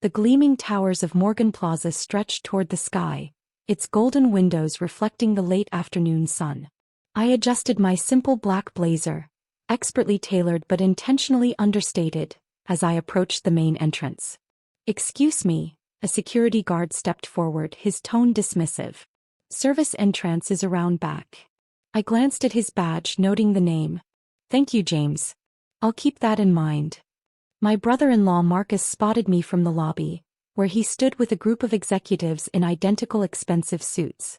The gleaming towers of Morgan Plaza stretched toward the sky, its golden windows reflecting the late afternoon sun. I adjusted my simple black blazer, expertly tailored but intentionally understated, as I approached the main entrance. "Excuse me," a security guard stepped forward, his tone dismissive. "Service entrance is around back." I glanced at his badge, noting the name. "Thank you, James. I'll keep that in mind." My brother-in-law Marcus spotted me from the lobby, where he stood with a group of executives in identical expensive suits.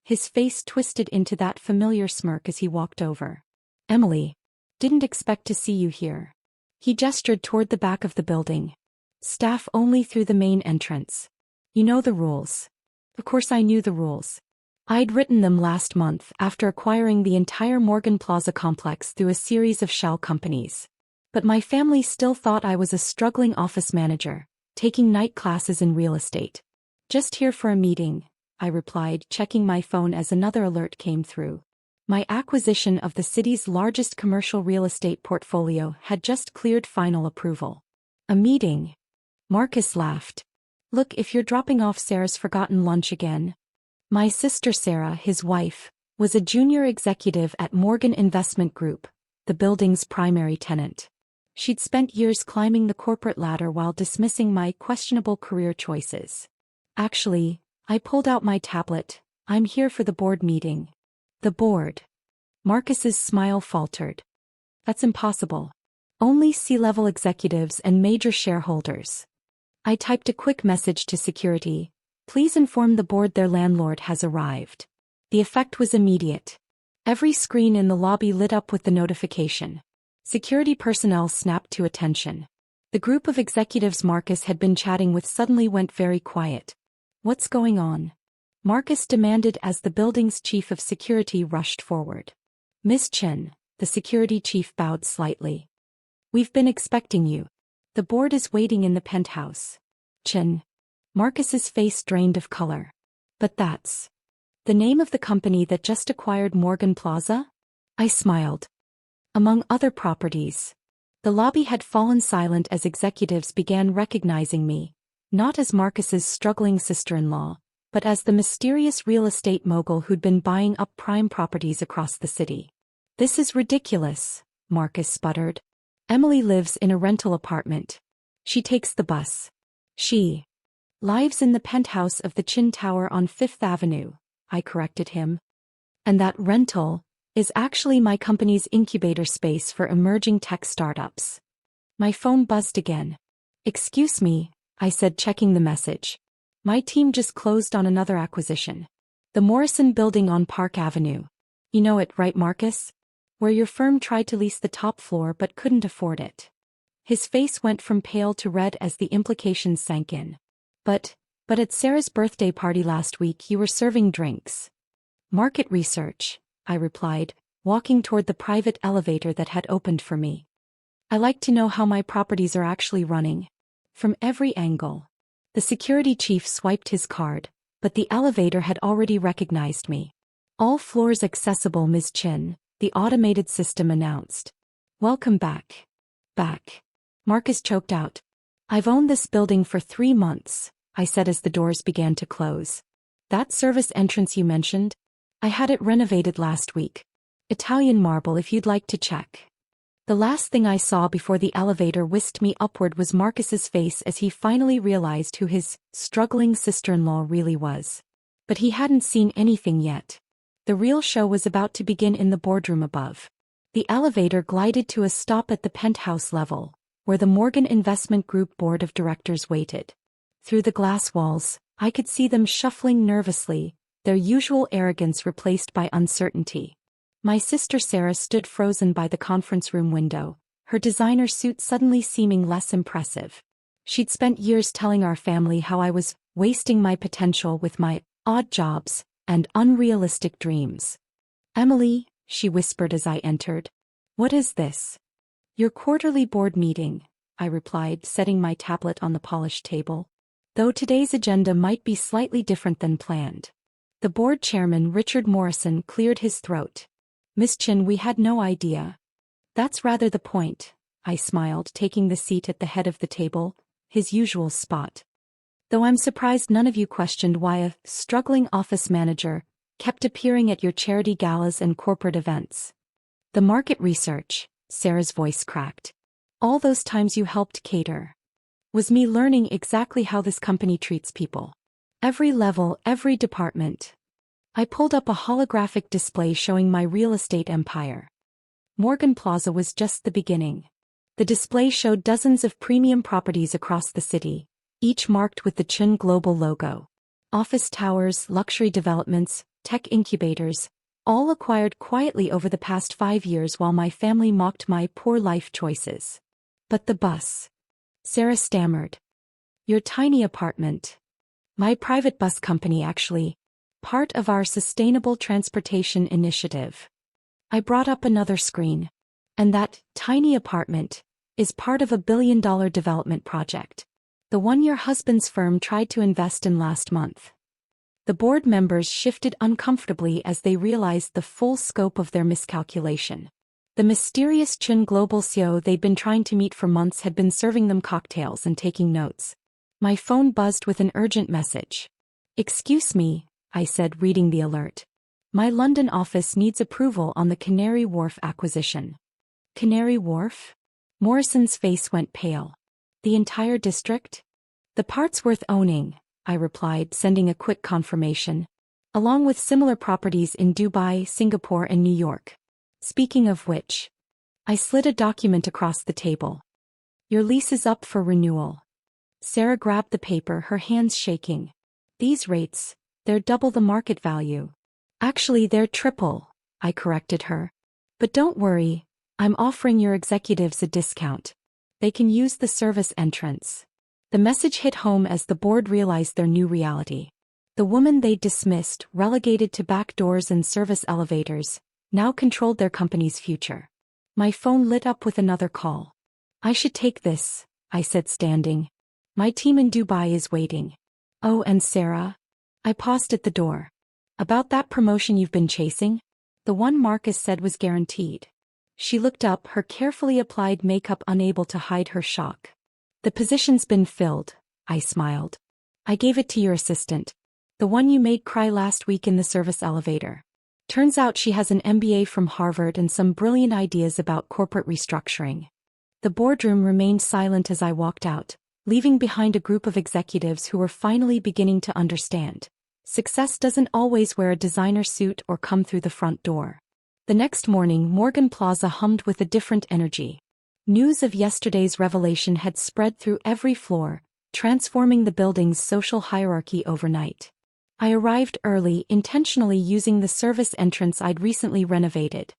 His face twisted into that familiar smirk as he walked over. "Emily, didn't expect to see you here." He gestured toward the back of the building. "Staff only through the main entrance. You know the rules." Of course I knew the rules. I'd written them last month after acquiring the entire Morgan Plaza complex through a series of shell companies. But my family still thought I was a struggling office manager, taking night classes in real estate. "Just here for a meeting," I replied, checking my phone as another alert came through. My acquisition of the city's largest commercial real estate portfolio had just cleared final approval. "A meeting?" Marcus laughed. "Look, if you're dropping off Sarah's forgotten lunch again." My sister Sarah, his wife, was a junior executive at Morgan Investment Group, the building's primary tenant. She'd spent years climbing the corporate ladder while dismissing my questionable career choices. "Actually," I pulled out my tablet, "I'm here for the board meeting." "The board?" Marcus's smile faltered. "That's impossible. Only C-level executives and major shareholders." I typed a quick message to security. "Please inform the board their landlord has arrived." The effect was immediate. Every screen in the lobby lit up with the notification. Security personnel snapped to attention. The group of executives Marcus had been chatting with suddenly went very quiet. "What's going on?" Marcus demanded as the building's chief of security rushed forward. "Miss Chen," the security chief bowed slightly. "We've been expecting you. The board is waiting in the penthouse." "Chen." Marcus's face drained of color. "But that's the name of the company that just acquired Morgan Plaza?" I smiled. "Among other properties." The lobby had fallen silent as executives began recognizing me, not as Marcus's struggling sister-in-law, but as the mysterious real estate mogul who'd been buying up prime properties across the city. "This is ridiculous," Marcus sputtered. "Emily lives in a rental apartment. She takes the bus. She lives in the penthouse of the Chin Tower on Fifth Avenue," I corrected him. "And that rental is actually my company's incubator space for emerging tech startups." My phone buzzed again. "Excuse me," I said, checking the message. "My team just closed on another acquisition. The Morrison building on Park Avenue. You know it, right, Marcus? Where your firm tried to lease the top floor but couldn't afford it." His face went from pale to red as the implications sank in. But at Sarah's birthday party last week you were serving drinks." "Market research," I replied, walking toward the private elevator that had opened for me. "I like to know how my properties are actually running. From every angle." The security chief swiped his card, but the elevator had already recognized me. "All floors accessible, Ms. Chin," the automated system announced. "Welcome back." "Back." Marcus choked out. "I've owned this building for 3 months," I said as the doors began to close. "That service entrance you mentioned? I had it renovated last week. Italian marble if you'd like to check." The last thing I saw before the elevator whisked me upward was Marcus's face as he finally realized who his struggling sister-in-law really was. But he hadn't seen anything yet. The real show was about to begin in the boardroom above. The elevator glided to a stop at the penthouse level, where the Morgan Investment Group board of directors waited. Through the glass walls, I could see them shuffling nervously, their usual arrogance replaced by uncertainty. My sister Sarah stood frozen by the conference room window, her designer suit suddenly seeming less impressive. She'd spent years telling our family how I was wasting my potential with my odd jobs and unrealistic dreams. "Emily," she whispered as I entered. "What is this?" "Your quarterly board meeting," I replied, setting my tablet on the polished table. Though today's agenda might be slightly different than planned. The board chairman, Richard Morrison, cleared his throat. "Miss Chin, we had no idea." "That's rather the point," I smiled, taking the seat at the head of the table, his usual spot. Though I'm surprised none of you questioned why a struggling office manager kept appearing at your charity galas and corporate events. The market research, Sarah's voice cracked. All those times you helped cater. Was me learning exactly how this company treats people. Every level, every department. I pulled up a holographic display showing my real estate empire. Morgan Plaza was just the beginning. The display showed dozens of premium properties across the city, each marked with the Chun Global logo. Office towers, luxury developments, tech incubators, all acquired quietly over the past 5 years while my family mocked my poor life choices. But the bus. Sarah stammered. Your tiny apartment. My private bus company actually. Part of our sustainable transportation initiative. I brought up another screen. And that tiny apartment is part of a billion-dollar development project. The one your husband's firm tried to invest in last month. The board members shifted uncomfortably as they realized the full scope of their miscalculation. The mysterious Chun Global CEO they'd been trying to meet for months had been serving them cocktails and taking notes. My phone buzzed with an urgent message. Excuse me, I said, reading the alert. My London office needs approval on the Canary Wharf acquisition. Canary Wharf? Morrison's face went pale. The entire district? The part's worth owning, I replied, sending a quick confirmation. Along with similar properties in Dubai, Singapore, and New York. Speaking of which, I slid a document across the table. Your lease is up for renewal. Sarah grabbed the paper, her hands shaking. These rates, they're double the market value. Actually, they're triple, I corrected her. But don't worry, I'm offering your executives a discount. They can use the service entrance. The message hit home as the board realized their new reality. The woman they dismissed, relegated to back doors and service elevators, now controlled their company's future. My phone lit up with another call. I should take this, I said, standing. My team in Dubai is waiting. Oh, and Sarah? I paused at the door. About that promotion you've been chasing? The one Marcus said was guaranteed. She looked up, her carefully applied makeup unable to hide her shock. The position's been filled, I smiled. I gave it to your assistant. The one you made cry last week in the service elevator. Turns out she has an MBA from Harvard and some brilliant ideas about corporate restructuring. The boardroom remained silent as I walked out, leaving behind a group of executives who were finally beginning to understand. Success doesn't always wear a designer suit or come through the front door. The next morning, Morgan Plaza hummed with a different energy. News of yesterday's revelation had spread through every floor, transforming the building's social hierarchy overnight. I arrived early, intentionally using the service entrance I'd recently renovated.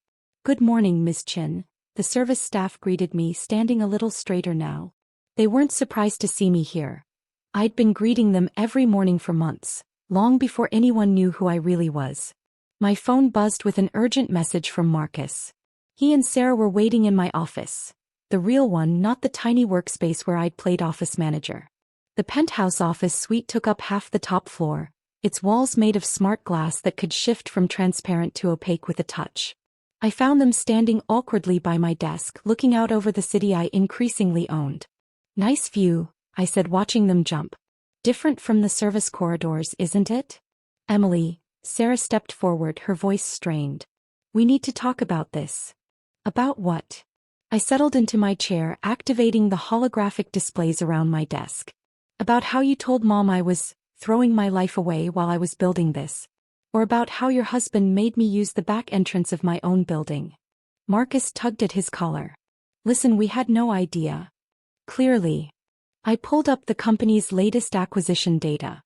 Good morning, Ms. Chin. The service staff greeted me, standing a little straighter now. They weren't surprised to see me here. I'd been greeting them every morning for months, long before anyone knew who I really was. My phone buzzed with an urgent message from Marcus. He and Sarah were waiting in my office. The real one, not the tiny workspace where I'd played office manager. The penthouse office suite took up half the top floor, its walls made of smart glass that could shift from transparent to opaque with a touch. I found them standing awkwardly by my desk, looking out over the city I increasingly owned. Nice view, I said, watching them jump. Different from the service corridors, isn't it? Emily, Sarah stepped forward, her voice strained. We need to talk about this. About what? I settled into my chair, activating the holographic displays around my desk. About how you told Mom I was throwing my life away while I was building this. Or about how your husband made me use the back entrance of my own building. Marcus tugged at his collar. Listen, we had no idea. Clearly. I pulled up the company's latest acquisition data.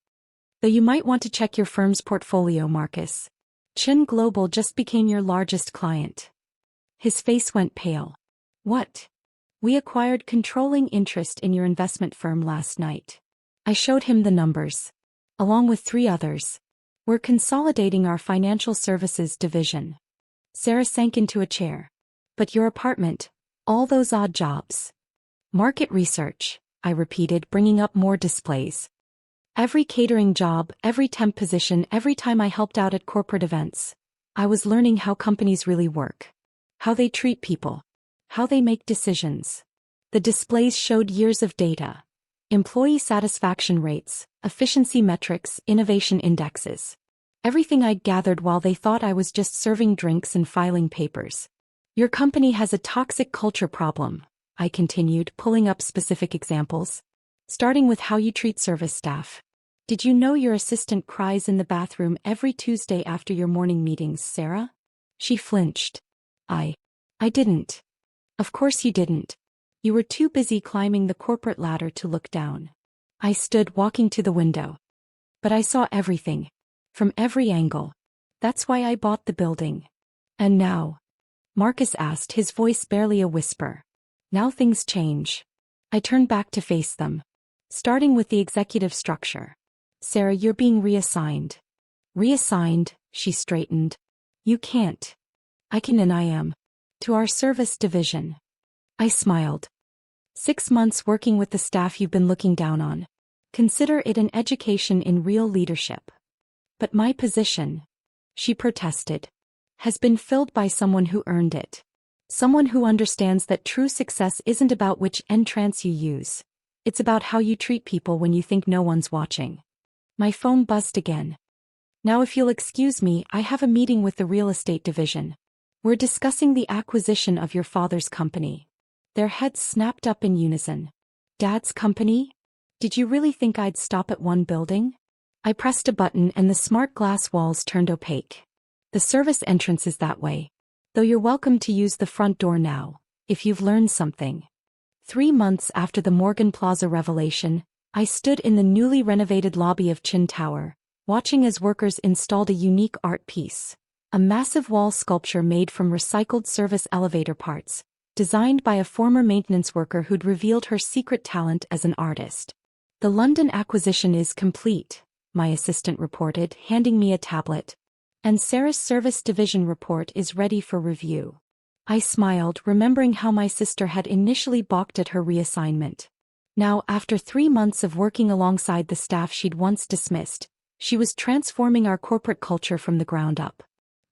Though you might want to check your firm's portfolio, Marcus. Chun Global just became your largest client. His face went pale. What? We acquired controlling interest in your investment firm last night. I showed him the numbers. Along with 3 others. We're consolidating our financial services division. Sarah sank into a chair. But your apartment, all those odd jobs. Market research, I repeated, bringing up more displays. Every catering job, every temp position, every time I helped out at corporate events, I was learning how companies really work. How they treat people. How they make decisions. The displays showed years of data. Employee satisfaction rates, efficiency metrics, innovation indexes. Everything I'd gathered while they thought I was just serving drinks and filing papers. Your company has a toxic culture problem, I continued, pulling up specific examples. Starting with how you treat service staff. Did you know your assistant cries in the bathroom every Tuesday after your morning meetings, Sarah? She flinched. I didn't. Of course you didn't. You were too busy climbing the corporate ladder to look down. I stood walking to the window. But I saw everything. From every angle. That's why I bought the building. And now? Marcus asked, his voice barely a whisper. Now things change. I turned back to face them. Starting with the executive structure. Sarah, you're being reassigned. Reassigned, she straightened. You can't. I can and I am. To our service division. I smiled. 6 months working with the staff you've been looking down on. Consider it an education in real leadership. But my position, she protested, has been filled by someone who earned it. Someone who understands that true success isn't about which entrance you use. It's about how you treat people when you think no one's watching. My phone buzzed again. Now if you'll excuse me, I have a meeting with the real estate division. We're discussing the acquisition of your father's company. Their heads snapped up in unison. Dad's company? Did you really think I'd stop at one building? I pressed a button and the smart glass walls turned opaque. The service entrance is that way. Though you're welcome to use the front door now, if you've learned something. 3 months after the Morgan Plaza revelation, I stood in the newly renovated lobby of Chin Tower, watching as workers installed a unique art piece. A massive wall sculpture made from recycled service elevator parts, designed by a former maintenance worker who'd revealed her secret talent as an artist. The London acquisition is complete, my assistant reported, handing me a tablet. And Sarah's service division report is ready for review. I smiled, remembering how my sister had initially balked at her reassignment. Now, after 3 months of working alongside the staff she'd once dismissed, she was transforming our corporate culture from the ground up.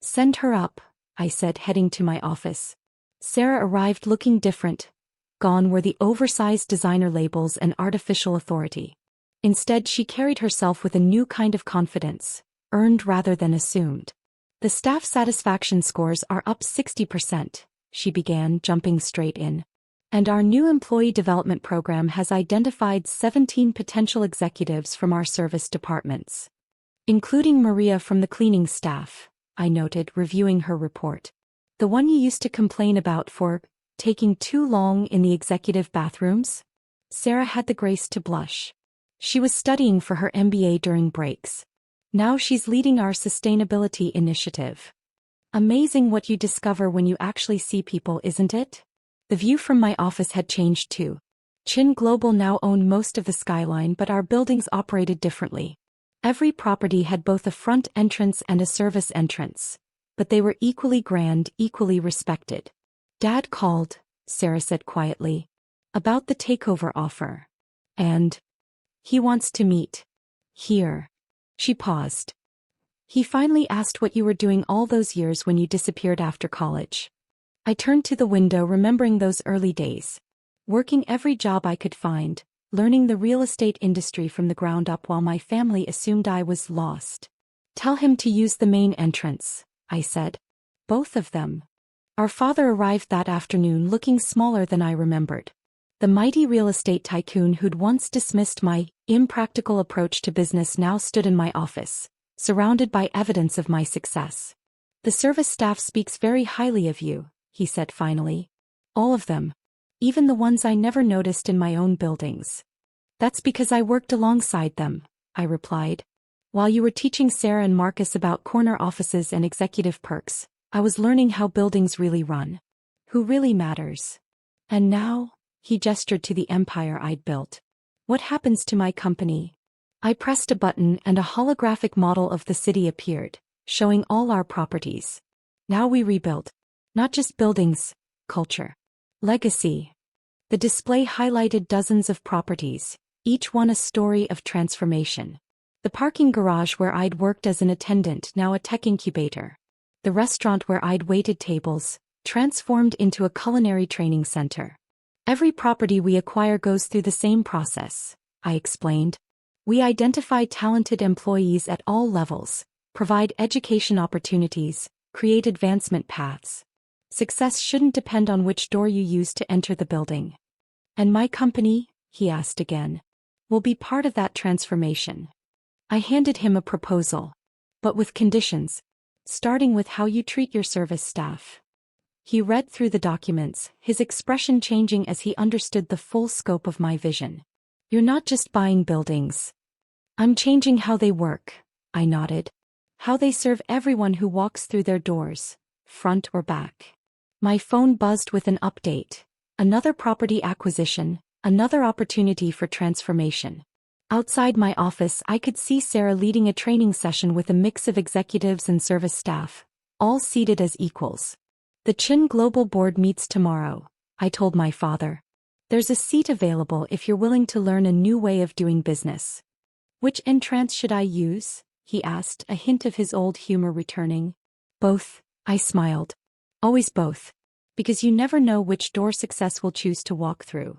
Send her up, I said, heading to my office. Sarah arrived looking different. Gone were the oversized designer labels and artificial authority. Instead, she carried herself with a new kind of confidence, earned rather than assumed. The staff satisfaction scores are up 60%, she began, jumping straight in. And our new employee development program has identified 17 potential executives from our service departments. Including Maria from the cleaning staff, I noted, reviewing her report. The one you used to complain about for taking too long in the executive bathrooms? Sarah had the grace to blush. She was studying for her MBA during breaks. Now she's leading our sustainability initiative. Amazing what you discover when you actually see people, isn't it? The view from my office had changed too. Chin Global now owned most of the skyline, but our buildings operated differently. Every property had both a front entrance and a service entrance, but they were equally grand, equally respected. Dad called, Sarah said quietly, about the takeover offer. And he wants to meet. Here. She paused. He finally asked what you were doing all those years when you disappeared after college. I turned to the window, remembering those early days. Working every job I could find, learning the real estate industry from the ground up while my family assumed I was lost. Tell him to use the main entrance, I said. Both of them. Our father arrived that afternoon looking smaller than I remembered. The mighty real estate tycoon who'd once dismissed my impractical approach to business now stood in my office, surrounded by evidence of my success. The service staff speaks very highly of you, he said finally. All of them. Even the ones I never noticed in my own buildings. That's because I worked alongside them, I replied. While you were teaching Sarah and Marcus about corner offices and executive perks, I was learning how buildings really run. Who really matters. And now, he gestured to the empire I'd built. What happens to my company? I pressed a button and a holographic model of the city appeared, showing all our properties. Now we rebuilt. Not just buildings, culture. Legacy. The display highlighted dozens of properties, each one a story of transformation. The parking garage where I'd worked as an attendant, now a tech incubator. The restaurant where I'd waited tables, transformed into a culinary training center. Every property we acquire goes through the same process. I explained. We identify talented employees at all levels, provide education opportunities, create advancement paths. Success shouldn't depend on which door you use to enter the building. And my company, he asked again, will be part of that transformation. I handed him a proposal, but with conditions, starting with how you treat your service staff. He read through the documents, his expression changing as he understood the full scope of my vision. You're not just buying buildings. I'm changing how they work, I nodded. How they serve everyone who walks through their doors, front or back. My phone buzzed with an update. Another property acquisition, another opportunity for transformation. Outside my office, I could see Sarah leading a training session with a mix of executives and service staff, all seated as equals. The Chin Global Board meets tomorrow, I told my father. There's a seat available if you're willing to learn a new way of doing business. Which entrance should I use? He asked, a hint of his old humor returning. Both, I smiled. Always both. Because you never know which door success will choose to walk through.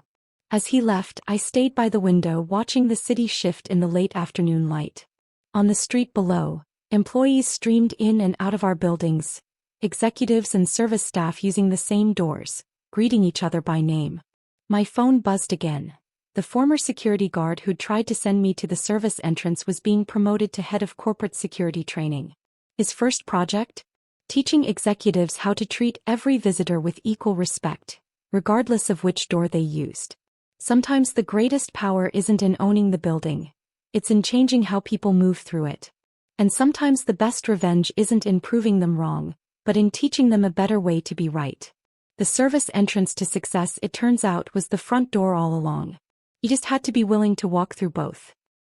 As he left, I stayed by the window watching the city shift in the late afternoon light. On the street below, employees streamed in and out of our buildings, executives and service staff using the same doors, greeting each other by name. My phone buzzed again. The former security guard who'd tried to send me to the service entrance was being promoted to head of corporate security training. His first project? Teaching executives how to treat every visitor with equal respect, regardless of which door they used. Sometimes the greatest power isn't in owning the building. It's in changing how people move through it. And sometimes the best revenge isn't in proving them wrong, but in teaching them a better way to be right. The service entrance to success, it turns out, was the front door all along. You just had to be willing to walk through both.